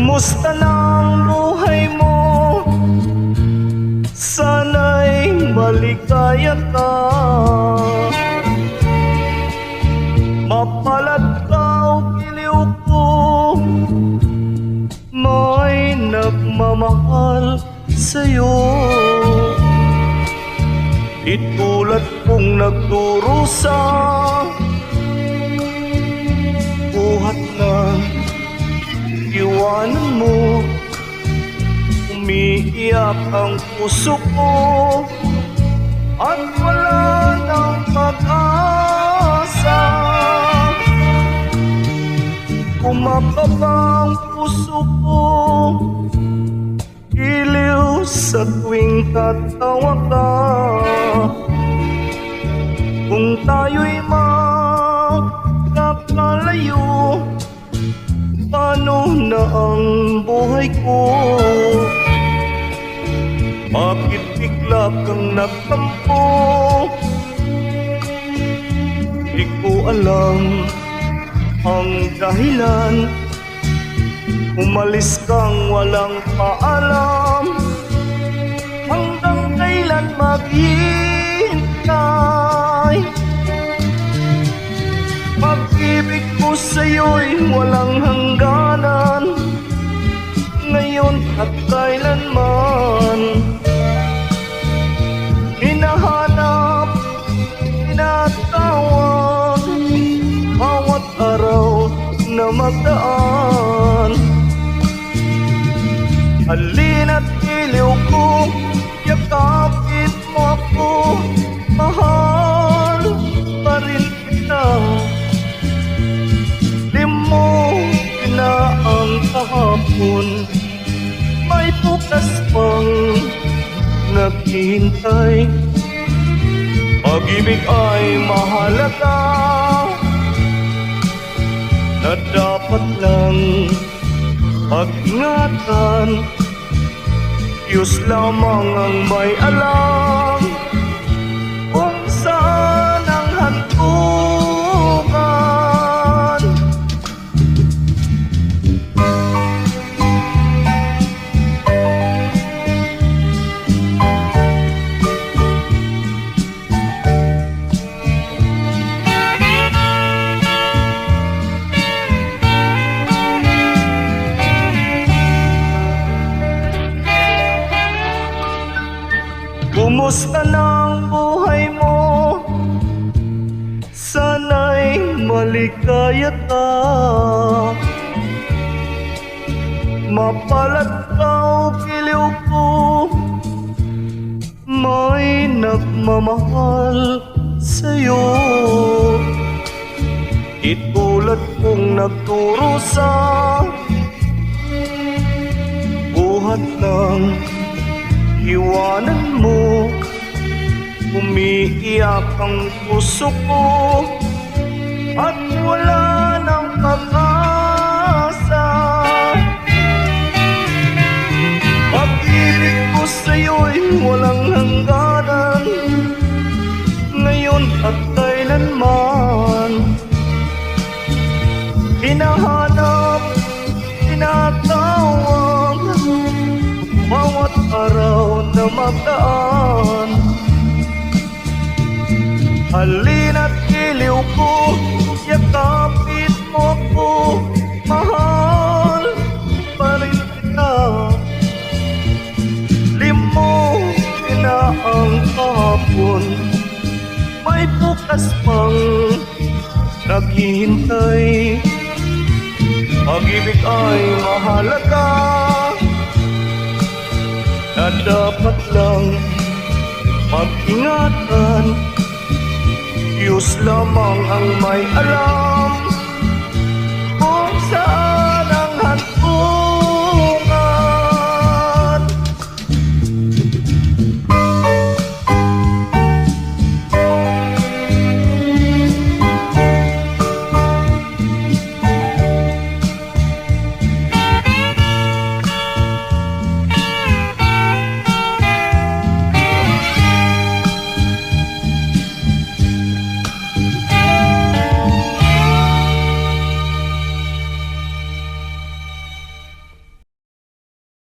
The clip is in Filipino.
Kumusta na ang buhay mo? Sana'y maligaya ka. Mapalad ka o giliw ko, may nagmamahal sa'yo. Itulad kong nagdurusa, buhat na iwanan mo. Umiiyak ang puso ko at wala nang pag-asa. Kumakaba ang puso ko, iliw sa tuwing tatawa ka. Kung tayo'y magkakalayo, paano na ang buhay ko? Bakit bigla kang nagtampo? Di ko alam ang dahilan. Umalis kang walang paalam. Hanggang kailan maghihintay? Pag-ibig ko sa'yo'y walang hangganan, ngayon at kailanman. Hinahanap, tinatawag, bawat araw na magdaan. Halina't iliw ko, yakapit mo ako, mahal pa rin kita. Na ang kahapon, may bukas pang naghihintay. Pag-ibig ay mahalaga, na dapat lang pag-ingatan. Diyos lamang ang may alam kung saan ang hantungan. Kumusta na ang buhay mo? Sana'y maligaya ka. Mapalad ka o giliw ko, may nagmamahal sa'yo. Itulad kong nagdurusa, buhat ng iwanan mo. Umiiyak ang puso ko at wala nang pag-asa. Pag-ibig ko sa'yo'y walang hangganan, ngayon at kailanman. Hinahanap, tinatawag, bawat araw na magdaan. Halina't iliw ko, yakapit mo ko, mahal pa rin kita. Limutin na ang kahapon, may bukas pang naghihintay. Pag-ibig ay mahalaga, na dapat lang mag-ingatan. Diyos lamang ang may alam